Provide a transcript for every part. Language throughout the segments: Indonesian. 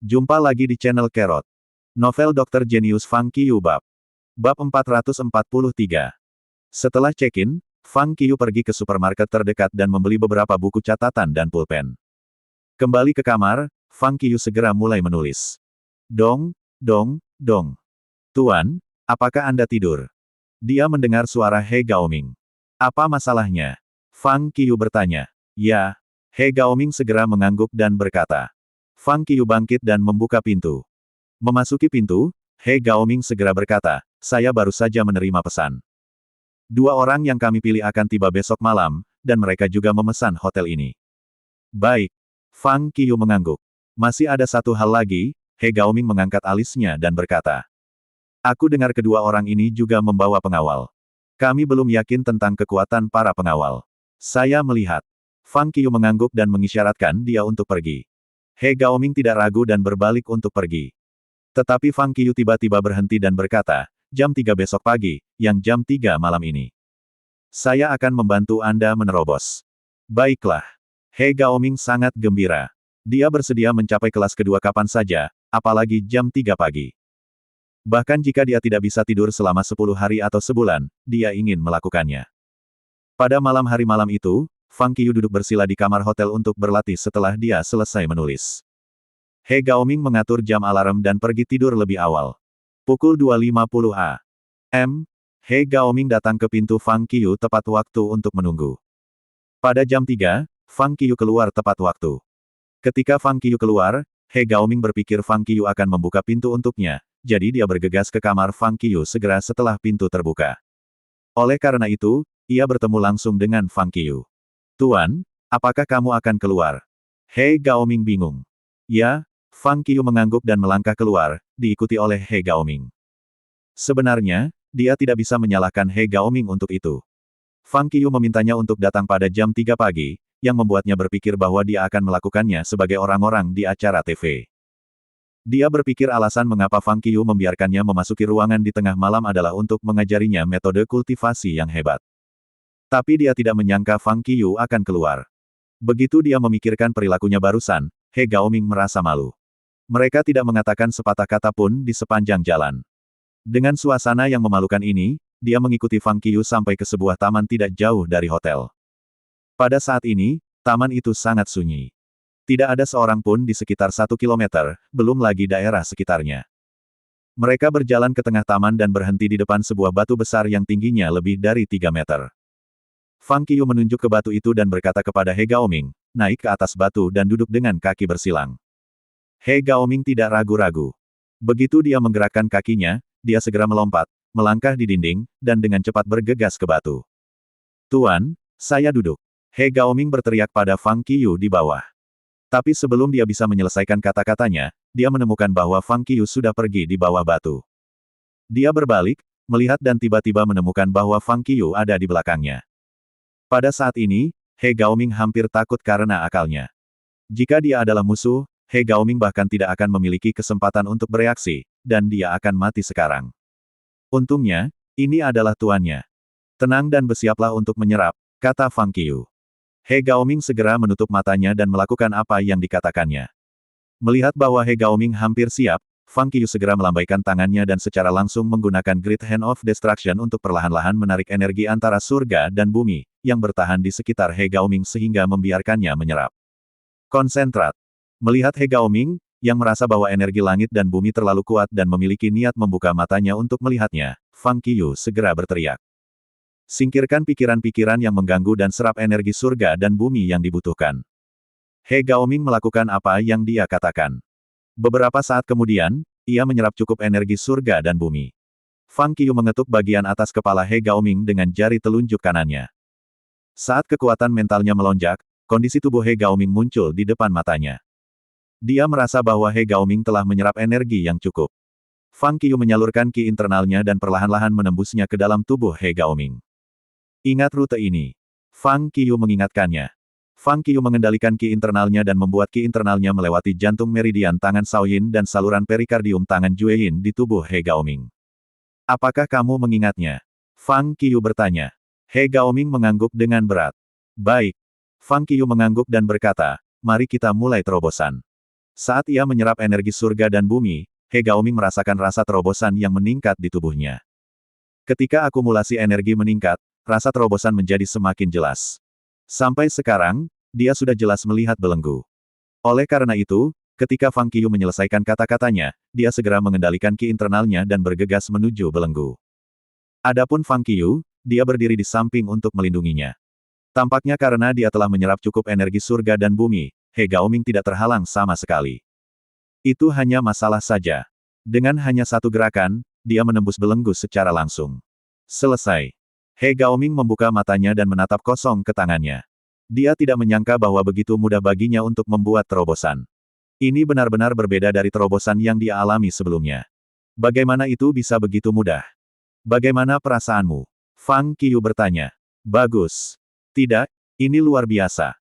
Jumpa lagi di channel Kerot. Novel Dr. Genius Fang Qiyu Bab 443. Setelah check-in, Fang Qiyu pergi ke supermarket terdekat dan membeli beberapa buku catatan dan pulpen. Kembali ke kamar, Fang Qiyu segera mulai menulis. Dong. Tuan, apakah Anda tidur? Dia mendengar suara He Gaoming. Apa masalahnya? Fang Qiyu bertanya. Ya. He Gaoming segera mengangguk dan berkata. Fang Qiyu bangkit dan membuka pintu. Memasuki pintu, He Gaoming segera berkata, saya baru saja menerima pesan. 2 orang yang kami pilih akan tiba besok malam, dan mereka juga memesan hotel ini. Baik. Fang Qiyu mengangguk. Masih ada satu hal lagi, He Gaoming mengangkat alisnya dan berkata. Aku dengar kedua orang ini juga membawa pengawal. Kami belum yakin tentang kekuatan para pengawal. Saya melihat. Fang Qiyu mengangguk dan mengisyaratkan dia untuk pergi. He Gaoming tidak ragu dan berbalik untuk pergi. Tetapi Fang Qiyu tiba-tiba berhenti dan berkata, jam 3 besok pagi, yang jam 3 malam ini. Saya akan membantu Anda menerobos. Baiklah. He Gaoming sangat gembira. Dia bersedia mencapai kelas kedua kapan saja, apalagi jam 3 pagi. Bahkan jika dia tidak bisa tidur selama 10 hari atau sebulan, dia ingin melakukannya. Pada malam hari malam itu, Fang Qiyu duduk bersila di kamar hotel untuk berlatih setelah dia selesai menulis. He Gaoming mengatur jam alarm dan pergi tidur lebih awal. Pukul 2.50 AM, He Gaoming datang ke pintu Fang Qiyu tepat waktu untuk menunggu. Pada jam 3, Fang Qiyu keluar tepat waktu. Ketika Fang Qiyu keluar, He Gaoming berpikir Fang Qiyu akan membuka pintu untuknya, jadi dia bergegas ke kamar Fang Qiyu segera setelah pintu terbuka. Oleh karena itu, ia bertemu langsung dengan Fang Qiyu. Tuan, apakah kamu akan keluar? He Gaoming bingung. Ya, Fang Qiyu mengangguk dan melangkah keluar, diikuti oleh He Gaoming. Sebenarnya, dia tidak bisa menyalahkan He Gaoming untuk itu. Fang Qiyu memintanya untuk datang pada jam 3 pagi, yang membuatnya berpikir bahwa dia akan melakukannya sebagai orang-orang di acara TV. Dia berpikir alasan mengapa Fang Qiyu membiarkannya memasuki ruangan di tengah malam adalah untuk mengajarinya metode kultivasi yang hebat. Tapi dia tidak menyangka Fang Qiyu akan keluar. Begitu dia memikirkan perilakunya barusan, He Gaoming merasa malu. Mereka tidak mengatakan sepatah kata pun di sepanjang jalan. Dengan suasana yang memalukan ini, dia mengikuti Fang Qiyu sampai ke sebuah taman tidak jauh dari hotel. Pada saat ini, taman itu sangat sunyi. Tidak ada seorang pun di sekitar 1 kilometer, belum lagi daerah sekitarnya. Mereka berjalan ke tengah taman dan berhenti di depan sebuah batu besar yang tingginya lebih dari 3 meter. Fang Qiyu menunjuk ke batu itu dan berkata kepada He Gaoming, naik ke atas batu dan duduk dengan kaki bersilang. He Gaoming tidak ragu-ragu. Begitu dia menggerakkan kakinya, dia segera melompat, melangkah di dinding, dan dengan cepat bergegas ke batu. Tuan, saya duduk. He Gaoming berteriak pada Fang Qiyu di bawah. Tapi sebelum dia bisa menyelesaikan kata-katanya, dia menemukan bahwa Fang Qiyu sudah pergi di bawah batu. Dia berbalik, melihat dan tiba-tiba menemukan bahwa Fang Qiyu ada di belakangnya. Pada saat ini, He Gaoming hampir takut karena akalnya. Jika dia adalah musuh, He Gaoming bahkan tidak akan memiliki kesempatan untuk bereaksi, dan dia akan mati sekarang. Untungnya, ini adalah tuannya. Tenang dan bersiaplah untuk menyerap, kata Fang Qiyu. He Gaoming segera menutup matanya dan melakukan apa yang dikatakannya. Melihat bahwa He Gaoming hampir siap, Fang Qiyu segera melambaikan tangannya dan secara langsung menggunakan Great Hand of Destruction untuk perlahan-lahan menarik energi antara surga dan bumi, yang bertahan di sekitar He Gaoming sehingga membiarkannya menyerap. Konsentrat. Melihat He Gaoming, yang merasa bahwa energi langit dan bumi terlalu kuat dan memiliki niat membuka matanya untuk melihatnya, Fang Qiyu segera berteriak. Singkirkan pikiran-pikiran yang mengganggu dan serap energi surga dan bumi yang dibutuhkan. He Gaoming melakukan apa yang dia katakan. Beberapa saat kemudian, ia menyerap cukup energi surga dan bumi. Fang Qiyu mengetuk bagian atas kepala He Gaoming dengan jari telunjuk kanannya. Saat kekuatan mentalnya melonjak, kondisi tubuh He Gaoming muncul di depan matanya. Dia merasa bahwa He Gaoming telah menyerap energi yang cukup. Fang Qiyu menyalurkan ki internalnya dan perlahan-lahan menembusnya ke dalam tubuh He Gaoming. Ingat rute ini. Fang Qiyu mengingatkannya. Fang Qiyu mengendalikan ki internalnya dan membuat ki internalnya melewati jantung meridian tangan Shaoyin dan saluran perikardium tangan Jueyin di tubuh He Gaoming. Apakah kamu mengingatnya? Fang Qiyu bertanya. He Gaoming mengangguk dengan berat. Baik. Fang Qiyu mengangguk dan berkata, mari kita mulai terobosan. Saat ia menyerap energi surga dan bumi, He Gaoming merasakan rasa terobosan yang meningkat di tubuhnya. Ketika akumulasi energi meningkat, rasa terobosan menjadi semakin jelas. Sampai sekarang, dia sudah jelas melihat belenggu. Oleh karena itu, ketika Fang Qiu menyelesaikan kata-katanya, dia segera mengendalikan ki internalnya dan bergegas menuju belenggu. Adapun Fang Qiu, dia berdiri di samping untuk melindunginya. Tampaknya karena dia telah menyerap cukup energi surga dan bumi, He Gaoming tidak terhalang sama sekali. Itu hanya masalah saja. Dengan hanya satu gerakan, dia menembus belenggu secara langsung. Selesai. He Gaoming membuka matanya dan menatap kosong ke tangannya. Dia tidak menyangka bahwa begitu mudah baginya untuk membuat terobosan. Ini benar-benar berbeda dari terobosan yang dia alami sebelumnya. Bagaimana itu bisa begitu mudah? Bagaimana perasaanmu? Fang Qiu bertanya. Bagus. Tidak, ini luar biasa.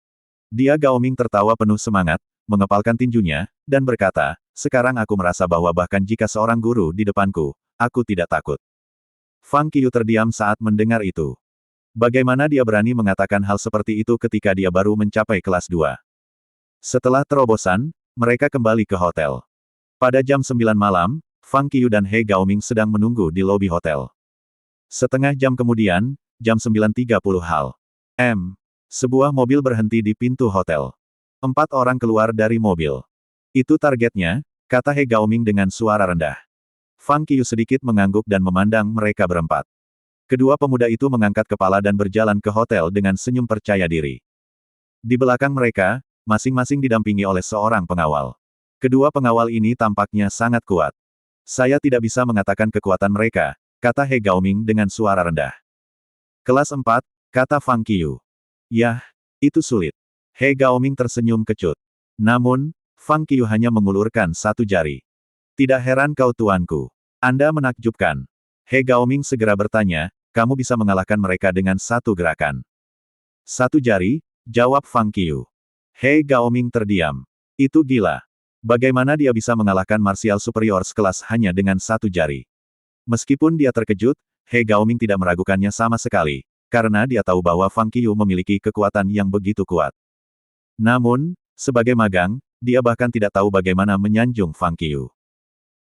Dia Gaoming tertawa penuh semangat, mengepalkan tinjunya, dan berkata, sekarang aku merasa bahwa bahkan jika seorang guru di depanku, aku tidak takut. Fang Qiu terdiam saat mendengar itu. Bagaimana dia berani mengatakan hal seperti itu ketika dia baru mencapai kelas 2? Setelah terobosan, mereka kembali ke hotel. Pada jam 9 malam, Fang Qiu dan He Gaoming sedang menunggu di lobi hotel. Setengah jam kemudian, jam 9.30 HAL. Sebuah mobil berhenti di pintu hotel. 4 orang keluar dari mobil. Itu targetnya, kata He Gaoming dengan suara rendah. Fang Qiu sedikit mengangguk dan memandang mereka berempat. Kedua pemuda itu mengangkat kepala dan berjalan ke hotel dengan senyum percaya diri. Di belakang mereka, masing-masing didampingi oleh seorang pengawal. Kedua pengawal ini tampaknya sangat kuat. Saya tidak bisa mengatakan kekuatan mereka, kata He Gaoming dengan suara rendah. Kelas 4, kata Fang Qiu. Yah, itu sulit. He Gaoming tersenyum kecut. Namun, Fang Qiu hanya mengulurkan satu jari. Tidak heran kau tuanku. Anda menakjubkan. He Gaoming segera bertanya, kamu bisa mengalahkan mereka dengan satu gerakan. Satu jari, jawab Fang Qiu. He Gaoming terdiam. Itu gila. Bagaimana dia bisa mengalahkan martial superior sekelas hanya dengan satu jari? Meskipun dia terkejut, He Gaoming tidak meragukannya sama sekali, karena dia tahu bahwa Fang Qiu memiliki kekuatan yang begitu kuat. Namun, sebagai magang, dia bahkan tidak tahu bagaimana menyanjung Fang Qiu.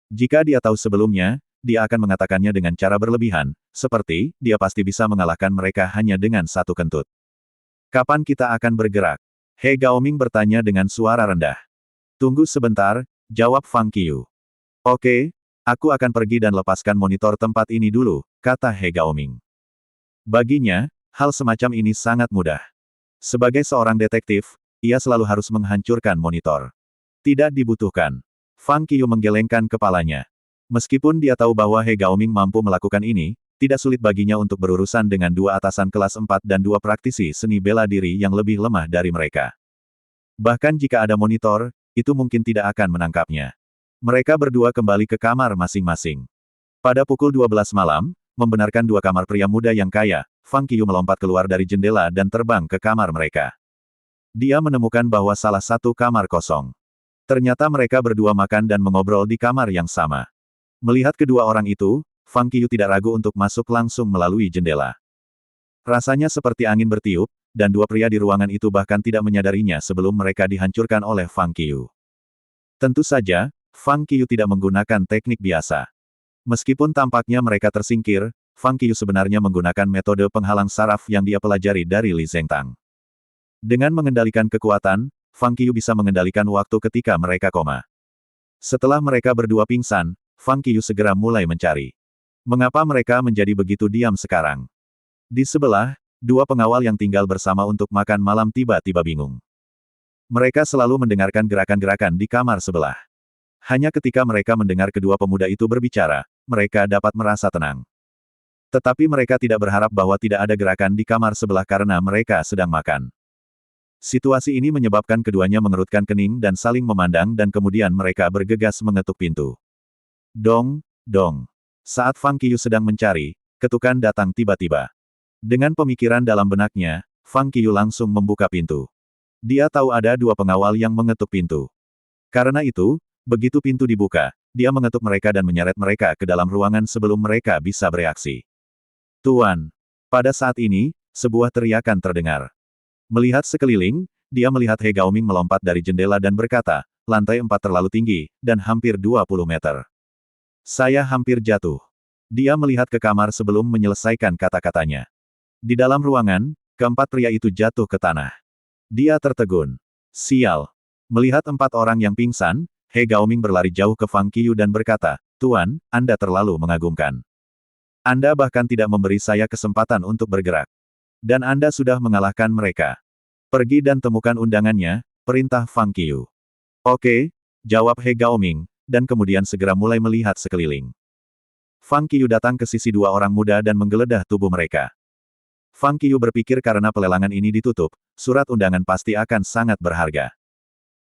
Jika dia tahu sebelumnya, dia akan mengatakannya dengan cara berlebihan, seperti, dia pasti bisa mengalahkan mereka hanya dengan satu kentut. Kapan kita akan bergerak? He Gaoming bertanya dengan suara rendah. Tunggu sebentar, jawab Fang Qiu. Oke, aku akan pergi dan lepaskan monitor tempat ini dulu, kata He Gaoming. Baginya, hal semacam ini sangat mudah. Sebagai seorang detektif, ia selalu harus menghancurkan monitor. Tidak dibutuhkan. Fang Qiu menggelengkan kepalanya. Meskipun dia tahu bahwa He Gaoming mampu melakukan ini, tidak sulit baginya untuk berurusan dengan dua atasan kelas 4 dan dua praktisi seni bela diri yang lebih lemah dari mereka. Bahkan jika ada monitor, itu mungkin tidak akan menangkapnya. Mereka berdua kembali ke kamar masing-masing. Pada pukul 12 malam, membenarkan dua kamar pria muda yang kaya, Fang Qiu melompat keluar dari jendela dan terbang ke kamar mereka. Dia menemukan bahwa salah satu kamar kosong. Ternyata mereka berdua makan dan mengobrol di kamar yang sama. Melihat kedua orang itu, Fang Qiu tidak ragu untuk masuk langsung melalui jendela. Rasanya seperti angin bertiup, dan dua pria di ruangan itu bahkan tidak menyadarinya sebelum mereka dihancurkan oleh Fang Qiu. Tentu saja, Fang Qiu tidak menggunakan teknik biasa. Meskipun tampaknya mereka tersingkir, Fang Qiu sebenarnya menggunakan metode penghalang saraf yang dia pelajari dari Li Zhengtang. Dengan mengendalikan kekuatan, Fang Qiu bisa mengendalikan waktu ketika mereka koma. Setelah mereka berdua pingsan, Fang Qiu segera mulai mencari. Mengapa mereka menjadi begitu diam sekarang? Di sebelah, dua pengawal yang tinggal bersama untuk makan malam tiba-tiba bingung. Mereka selalu mendengarkan gerakan-gerakan di kamar sebelah. Hanya ketika mereka mendengar kedua pemuda itu berbicara, mereka dapat merasa tenang. Tetapi mereka tidak berharap bahwa tidak ada gerakan di kamar sebelah karena mereka sedang makan. Situasi ini menyebabkan keduanya mengerutkan kening dan saling memandang dan kemudian mereka bergegas mengetuk pintu. Dong, dong. Saat Fang Qiu sedang mencari, ketukan datang tiba-tiba. Dengan pemikiran dalam benaknya, Fang Qiu langsung membuka pintu. Dia tahu ada dua pengawal yang mengetuk pintu. Karena itu, begitu pintu dibuka, dia mengetuk mereka dan menyeret mereka ke dalam ruangan sebelum mereka bisa bereaksi. Tuan. Pada saat ini, sebuah teriakan terdengar. Melihat sekeliling, dia melihat He Gaoming melompat dari jendela dan berkata, lantai 4 terlalu tinggi, dan hampir 20 meter. Saya hampir jatuh. Dia melihat ke kamar sebelum menyelesaikan kata-katanya. Di dalam ruangan, keempat pria itu jatuh ke tanah. Dia tertegun. Sial. Melihat 4 orang yang pingsan, He Gaoming berlari jauh ke Fang Qiyu dan berkata, "Tuan, Anda terlalu mengagumkan. Anda bahkan tidak memberi saya kesempatan untuk bergerak. Dan Anda sudah mengalahkan mereka. Pergi dan temukan undangannya," perintah Fang Qiyu. "Oke," jawab He Gaoming, dan kemudian segera mulai melihat sekeliling. Fang Qiyu datang ke sisi 2 orang muda dan menggeledah tubuh mereka. Fang Qiyu berpikir karena pelelangan ini ditutup, surat undangan pasti akan sangat berharga.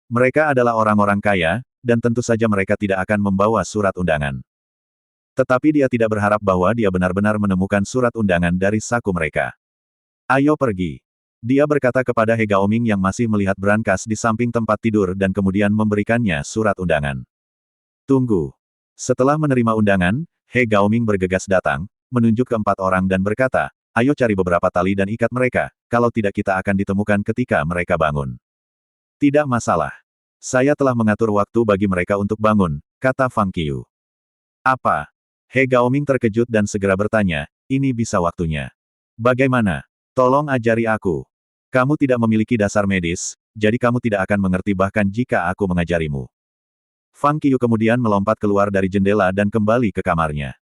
Mereka adalah orang-orang kaya, dan tentu saja mereka tidak akan membawa surat undangan. Tetapi dia tidak berharap bahwa dia benar-benar menemukan surat undangan dari saku mereka. "Ayo pergi." Dia berkata kepada He Gaoming yang masih melihat brankas di samping tempat tidur dan kemudian memberikannya surat undangan. "Tunggu." Setelah menerima undangan, He Gaoming bergegas datang, menunjuk ke 4 orang dan berkata, "Ayo cari beberapa tali dan ikat mereka, kalau tidak kita akan ditemukan ketika mereka bangun." "Tidak masalah. Saya telah mengatur waktu bagi mereka untuk bangun," kata Fang Qiyu. "Apa?" He Gaoming terkejut dan segera bertanya, "Ini bisa waktunya. Bagaimana? Tolong ajari aku. Kamu tidak memiliki dasar medis, jadi kamu tidak akan mengerti bahkan jika aku mengajarimu." Fang Qiyu kemudian melompat keluar dari jendela dan kembali ke kamarnya.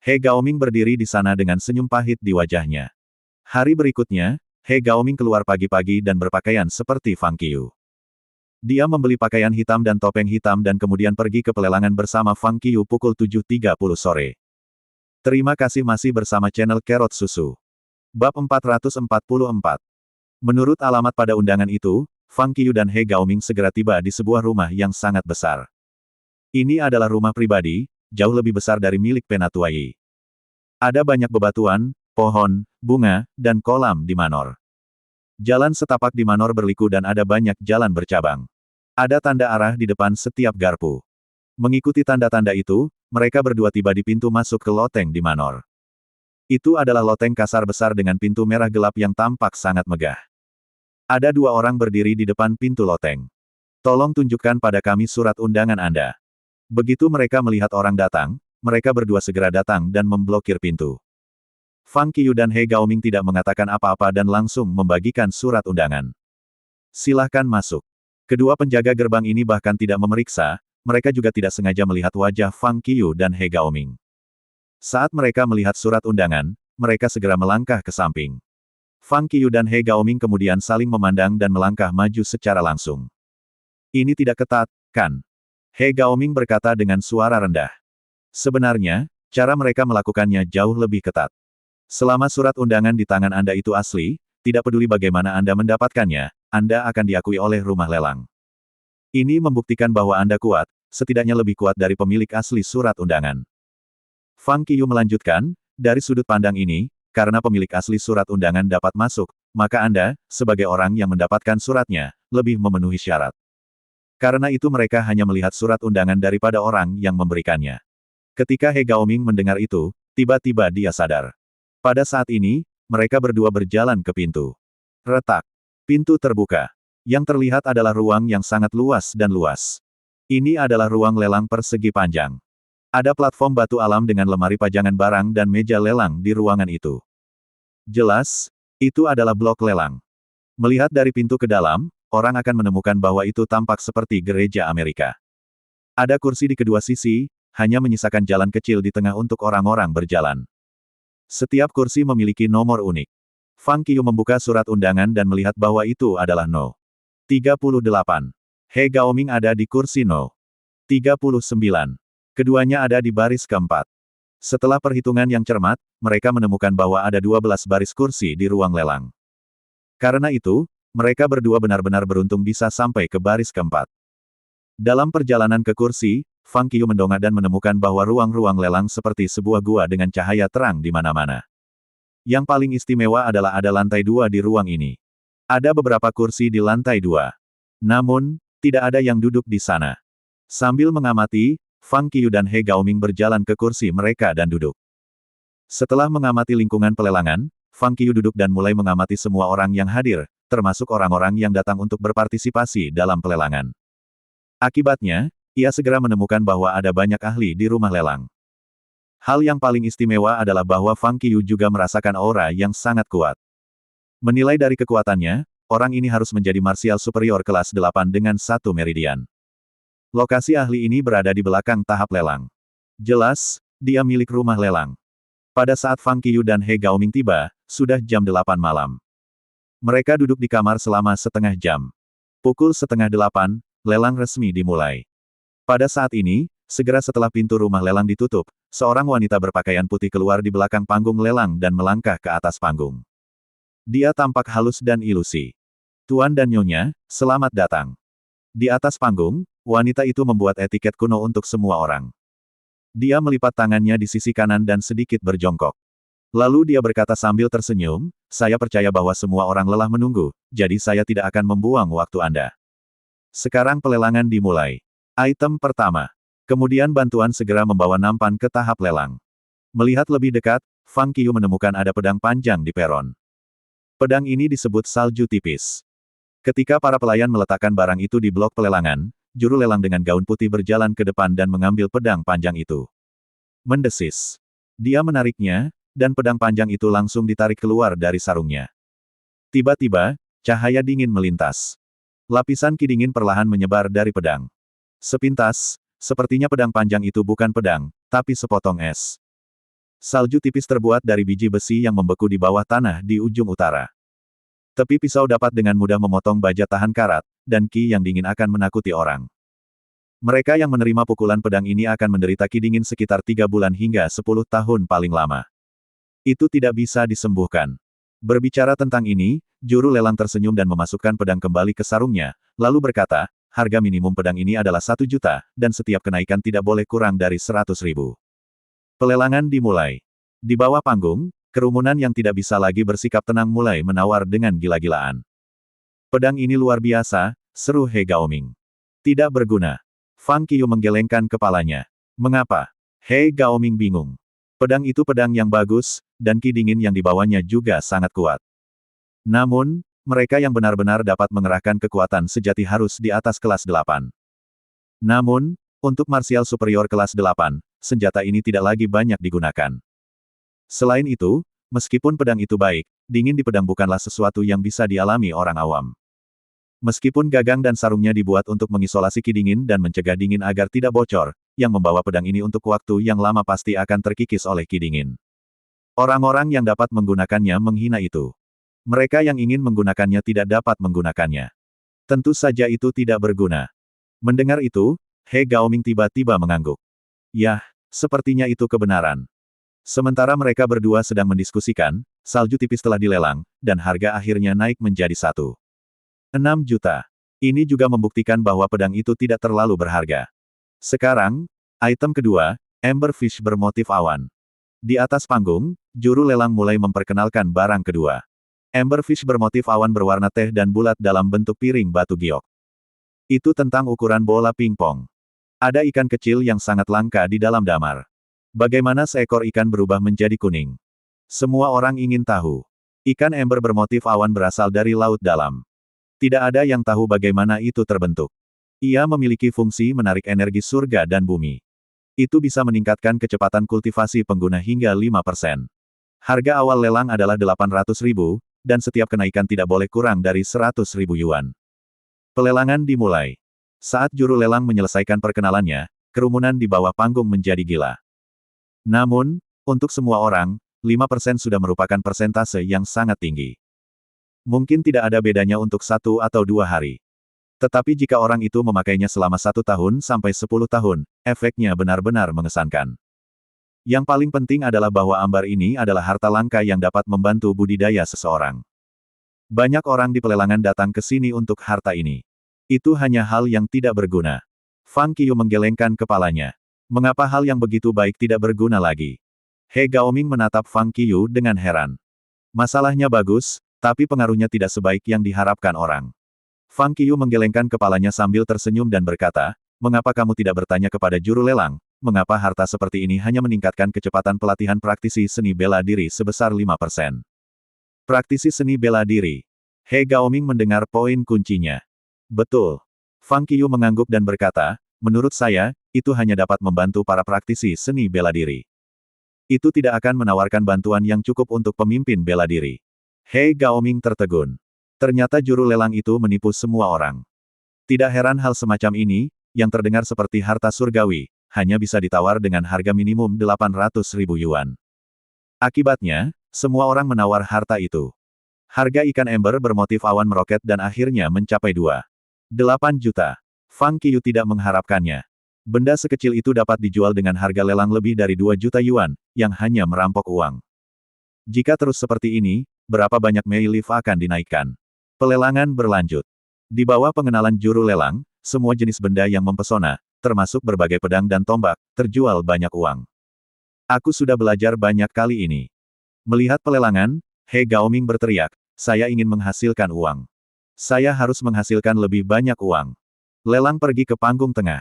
He Gaoming berdiri di sana dengan senyum pahit di wajahnya. Hari berikutnya, He Gaoming keluar pagi-pagi dan berpakaian seperti Fang Qiyu. Dia membeli pakaian hitam dan topeng hitam dan kemudian pergi ke pelelangan bersama Fang Qiyu pukul 7.30 sore. Terima kasih masih bersama channel Kerot Susu. Bab 444. Menurut alamat pada undangan itu, Fang Qiyu dan He Gaoming segera tiba di sebuah rumah yang sangat besar. Ini adalah rumah pribadi, jauh lebih besar dari milik Penatua Yi. Ada banyak bebatuan, pohon, bunga, dan kolam di manor. Jalan setapak di manor berliku dan ada banyak jalan bercabang. Ada tanda arah di depan setiap garpu. Mengikuti tanda-tanda itu, mereka berdua tiba di pintu masuk ke loteng di manor. Itu adalah loteng kasar besar dengan pintu merah gelap yang tampak sangat megah. Ada 2 orang berdiri di depan pintu loteng. "Tolong tunjukkan pada kami surat undangan Anda." Begitu mereka melihat orang datang, mereka berdua segera datang dan memblokir pintu. Fang Qiyu dan He Gaoming tidak mengatakan apa-apa dan langsung membagikan surat undangan. "Silahkan masuk." Kedua penjaga gerbang ini bahkan tidak memeriksa, mereka juga tidak sengaja melihat wajah Fang Qiyu dan He Gaoming. Saat mereka melihat surat undangan, mereka segera melangkah ke samping. Fang Qiyu dan He Gaoming kemudian saling memandang dan melangkah maju secara langsung. "Ini tidak ketat, kan?" He Gaoming berkata dengan suara rendah. "Sebenarnya, cara mereka melakukannya jauh lebih ketat. Selama surat undangan di tangan Anda itu asli, tidak peduli bagaimana Anda mendapatkannya, Anda akan diakui oleh rumah lelang. Ini membuktikan bahwa Anda kuat, setidaknya lebih kuat dari pemilik asli surat undangan." Fang Qiyu melanjutkan, "Dari sudut pandang ini, karena pemilik asli surat undangan dapat masuk, maka Anda, sebagai orang yang mendapatkan suratnya, lebih memenuhi syarat. Karena itu mereka hanya melihat surat undangan daripada orang yang memberikannya." Ketika He Gaoming mendengar itu, tiba-tiba dia sadar. Pada saat ini, mereka berdua berjalan ke pintu. Retak. Pintu terbuka. Yang terlihat adalah ruang yang sangat luas dan luas. Ini adalah ruang lelang persegi panjang. Ada platform batu alam dengan lemari pajangan barang dan meja lelang di ruangan itu. Jelas, itu adalah blok lelang. Melihat dari pintu ke dalam, orang akan menemukan bahwa itu tampak seperti gereja Amerika. Ada kursi di kedua sisi, hanya menyisakan jalan kecil di tengah untuk orang-orang berjalan. Setiap kursi memiliki nomor unik. Fang Qiyu membuka surat undangan dan melihat bahwa itu adalah No. 38. He Gaoming ada di kursi No. 39. Keduanya ada di baris keempat. Setelah perhitungan yang cermat, mereka menemukan bahwa ada 12 baris kursi di ruang lelang. Karena itu, mereka berdua benar-benar beruntung bisa sampai ke baris keempat. Dalam perjalanan ke kursi, Fang Qiyu mendongak dan menemukan bahwa ruang-ruang lelang seperti sebuah gua dengan cahaya terang di mana-mana. Yang paling istimewa adalah ada lantai 2 di ruang ini. Ada beberapa kursi di lantai 2. Namun, tidak ada yang duduk di sana. Sambil mengamati, Fang Qiyu dan He Gaoming berjalan ke kursi mereka dan duduk. Setelah mengamati lingkungan pelelangan, Fang Qiyu duduk dan mulai mengamati semua orang yang hadir, termasuk orang-orang yang datang untuk berpartisipasi dalam pelelangan. Akibatnya, ia segera menemukan bahwa ada banyak ahli di rumah lelang. Hal yang paling istimewa adalah bahwa Fang Qiyu juga merasakan aura yang sangat kuat. Menilai dari kekuatannya, orang ini harus menjadi marsial superior kelas 8 dengan satu meridian. Lokasi ahli ini berada di belakang tahap lelang. Jelas, dia milik rumah lelang. Pada saat Fang Qiyu dan He Gaoming tiba, sudah jam 8 malam. Mereka duduk di kamar selama setengah jam. Pukul setengah 8, lelang resmi dimulai. Pada saat ini, segera setelah pintu rumah lelang ditutup, seorang wanita berpakaian putih keluar di belakang panggung lelang dan melangkah ke atas panggung. Dia tampak halus dan ilusi. Tuan dan Nyonya, selamat datang. Di atas panggung, wanita itu membuat etiket kuno untuk semua orang. Dia melipat tangannya di sisi kanan dan sedikit berjongkok. Lalu dia berkata sambil tersenyum, saya percaya bahwa semua orang lelah menunggu, jadi saya tidak akan membuang waktu Anda. Sekarang pelelangan dimulai. Item pertama. Kemudian bantuan segera membawa nampan ke tahap lelang. Melihat lebih dekat, Fang Qiyu menemukan ada pedang panjang di peron. Pedang ini disebut salju tipis. Ketika para pelayan meletakkan barang itu di blok pelelangan, juru lelang dengan gaun putih berjalan ke depan dan mengambil pedang panjang itu. Mendesis. Dia menariknya, dan pedang panjang itu langsung ditarik keluar dari sarungnya. Tiba-tiba, cahaya dingin melintas. Lapisan ki dingin perlahan menyebar dari pedang. Sepintas, sepertinya pedang panjang itu bukan pedang, tapi sepotong es. Salju tipis terbuat dari biji besi yang membeku di bawah tanah di ujung utara. Tepi pisau dapat dengan mudah memotong baja tahan karat, dan ki yang dingin akan menakuti orang. Mereka yang menerima pukulan pedang ini akan menderita ki dingin sekitar 3 bulan hingga 10 tahun paling lama. Itu tidak bisa disembuhkan. Berbicara tentang ini, juru lelang tersenyum dan memasukkan pedang kembali ke sarungnya, lalu berkata, harga minimum pedang ini adalah 1 juta, dan setiap kenaikan tidak boleh kurang dari 100.000. Pelelangan dimulai. Di bawah panggung, kerumunan yang tidak bisa lagi bersikap tenang mulai menawar dengan gila-gilaan. Pedang ini luar biasa, seru He Gaoming. Tidak berguna. Fang Qiyu menggelengkan kepalanya. Mengapa? He Gaoming bingung. Pedang itu pedang yang bagus, dan ki dingin yang dibawanya juga sangat kuat. Namun, mereka yang benar-benar dapat mengerahkan kekuatan sejati harus di atas kelas 8. Namun, untuk marsial superior kelas 8, senjata ini tidak lagi banyak digunakan. Selain itu, meskipun pedang itu baik, dingin di pedang bukanlah sesuatu yang bisa dialami orang awam. Meskipun gagang dan sarungnya dibuat untuk mengisolasi ki dingin dan mencegah dingin agar tidak bocor, yang membawa pedang ini untuk waktu yang lama pasti akan terkikis oleh ki dingin. Orang-orang yang dapat menggunakannya menghina itu. Mereka yang ingin menggunakannya tidak dapat menggunakannya. Tentu saja itu tidak berguna. Mendengar itu, He Gaoming tiba-tiba mengangguk. Yah, sepertinya itu kebenaran. Sementara mereka berdua sedang mendiskusikan, salju tipis telah dilelang, dan harga akhirnya naik menjadi 1,6 juta. Ini juga membuktikan bahwa pedang itu tidak terlalu berharga. Sekarang, item kedua, Ember Fish bermotif awan. Di atas panggung, juru lelang mulai memperkenalkan barang kedua. Ember Fish bermotif awan berwarna teh dan bulat dalam bentuk piring batu giok. Itu tentang ukuran bola pingpong. Ada ikan kecil yang sangat langka di dalam damar. Bagaimana seekor ikan berubah menjadi kuning? Semua orang ingin tahu. Ikan ember bermotif awan berasal dari laut dalam. Tidak ada yang tahu bagaimana itu terbentuk. Ia memiliki fungsi menarik energi surga dan bumi. Itu bisa meningkatkan kecepatan kultivasi pengguna hingga 5%. Harga awal lelang adalah 800.000, dan setiap kenaikan tidak boleh kurang dari 100.000 yuan. Pelelangan dimulai. Saat juru lelang menyelesaikan perkenalannya, kerumunan di bawah panggung menjadi gila. Namun, untuk semua orang, 5% sudah merupakan persentase yang sangat tinggi. Mungkin tidak ada bedanya untuk 1 atau 2 hari. Tetapi jika orang itu memakainya selama 1 tahun sampai 10 tahun, efeknya benar-benar mengesankan. Yang paling penting adalah bahwa ambar ini adalah harta langka yang dapat membantu budidaya seseorang. Banyak orang di pelelangan datang ke sini untuk harta ini. Itu hanya hal yang tidak berguna. Fang Qiyu menggelengkan kepalanya. Mengapa hal yang begitu baik tidak berguna lagi? He Gaoming menatap Fang Qiyu dengan heran. Masalahnya bagus, tapi pengaruhnya tidak sebaik yang diharapkan orang. Fang Qiyu menggelengkan kepalanya sambil tersenyum dan berkata, mengapa kamu tidak bertanya kepada juru lelang, mengapa harta seperti ini hanya meningkatkan kecepatan pelatihan praktisi seni bela diri sebesar 5%? Praktisi seni bela diri. He Gaoming mendengar poin kuncinya. Betul. Fang Qiyu mengangguk dan berkata, menurut saya, itu hanya dapat membantu para praktisi seni bela diri. Itu tidak akan menawarkan bantuan yang cukup untuk pemimpin bela diri. He Gaoming tertegun. Ternyata juru lelang itu menipu semua orang. Tidak heran hal semacam ini, yang terdengar seperti harta surgawi, hanya bisa ditawar dengan harga minimum 800.000 yuan. Akibatnya, semua orang menawar harta itu. Harga ikan ember bermotif awan meroket dan akhirnya mencapai 2,8 juta. Fang Qiyu tidak mengharapkannya. Benda sekecil itu dapat dijual dengan harga lelang lebih dari 2 juta yuan, yang hanya merampok uang. Jika terus seperti ini, berapa banyak Mei Leaf akan dinaikkan? Pelelangan berlanjut. Di bawah pengenalan juru lelang, semua jenis benda yang mempesona, termasuk berbagai pedang dan tombak, terjual banyak uang. Aku sudah belajar banyak kali ini. Melihat pelelangan, He Gaoming berteriak, saya ingin menghasilkan uang. Saya harus menghasilkan lebih banyak uang. Lelang pergi ke panggung tengah.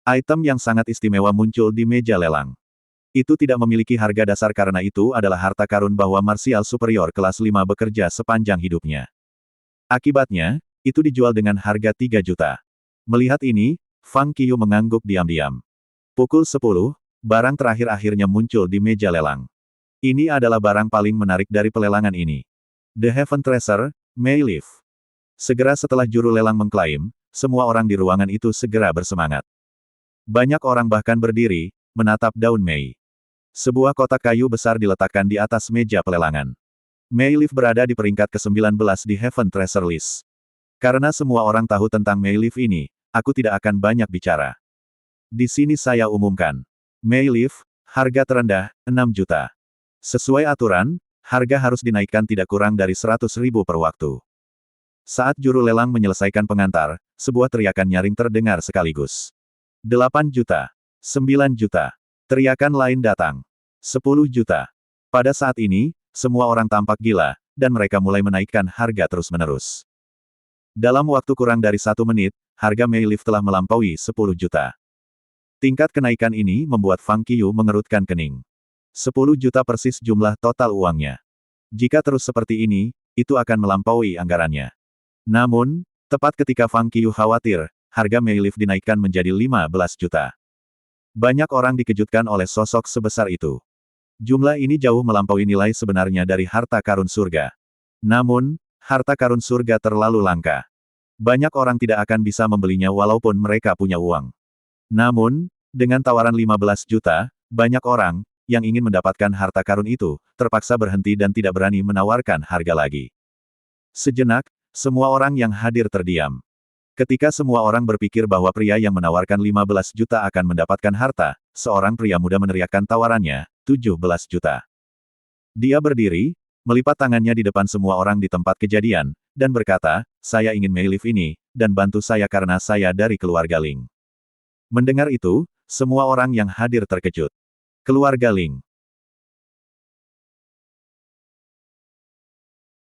Item yang sangat istimewa muncul di meja lelang. Itu tidak memiliki harga dasar karena itu adalah harta karun bahwa marsial superior kelas 5 bekerja sepanjang hidupnya. Akibatnya, itu dijual dengan harga 3 juta. Melihat ini, Fang Qiyu mengangguk diam-diam. Pukul 10, barang terakhir akhirnya muncul di meja lelang. Ini adalah barang paling menarik dari pelelangan ini. The Heaven Treasure, Mei Leaf. Segera setelah juru lelang mengklaim, semua orang di ruangan itu segera bersemangat. Banyak orang bahkan berdiri, menatap daun Mei. Sebuah kotak kayu besar diletakkan di atas meja pelelangan. Mei Leaf berada di peringkat ke-19 di Heaven Treasure List. Karena semua orang tahu tentang Mei Leaf ini, aku tidak akan banyak bicara. Di sini saya umumkan. Mei Leaf, harga terendah, 6 juta. Sesuai aturan, harga harus dinaikkan tidak kurang dari 100.000 per waktu. Saat juru lelang menyelesaikan pengantar, sebuah teriakan nyaring terdengar sekaligus. 8 juta. 9 juta. Teriakan lain datang. 10 juta. Pada saat ini, semua orang tampak gila, dan mereka mulai menaikkan harga terus-menerus. Dalam waktu kurang dari 1 menit, harga Mei Leaf telah melampaui 10 juta. Tingkat kenaikan ini membuat Fang Qiyu mengerutkan kening. 10 juta persis jumlah total uangnya. Jika terus seperti ini, itu akan melampaui anggarannya. Namun, tepat ketika Fang Qiyu khawatir, harga Mei Leaf dinaikkan menjadi 15 juta. Banyak orang dikejutkan oleh sosok sebesar itu. Jumlah ini jauh melampaui nilai sebenarnya dari harta karun surga. Namun, harta karun surga terlalu langka. Banyak orang tidak akan bisa membelinya walaupun mereka punya uang. Namun, dengan tawaran 15 juta, banyak orang, yang ingin mendapatkan harta karun itu, terpaksa berhenti dan tidak berani menawarkan harga lagi. Sejenak, semua orang yang hadir terdiam. Ketika semua orang berpikir bahwa pria yang menawarkan 15 juta akan mendapatkan harta, seorang pria muda meneriakkan tawarannya, 17 juta. Dia berdiri, melipat tangannya di depan semua orang di tempat kejadian, dan berkata, saya ingin Mei Leaf ini, dan bantu saya karena saya dari keluarga Ling. Mendengar itu, semua orang yang hadir terkejut. Keluarga Ling.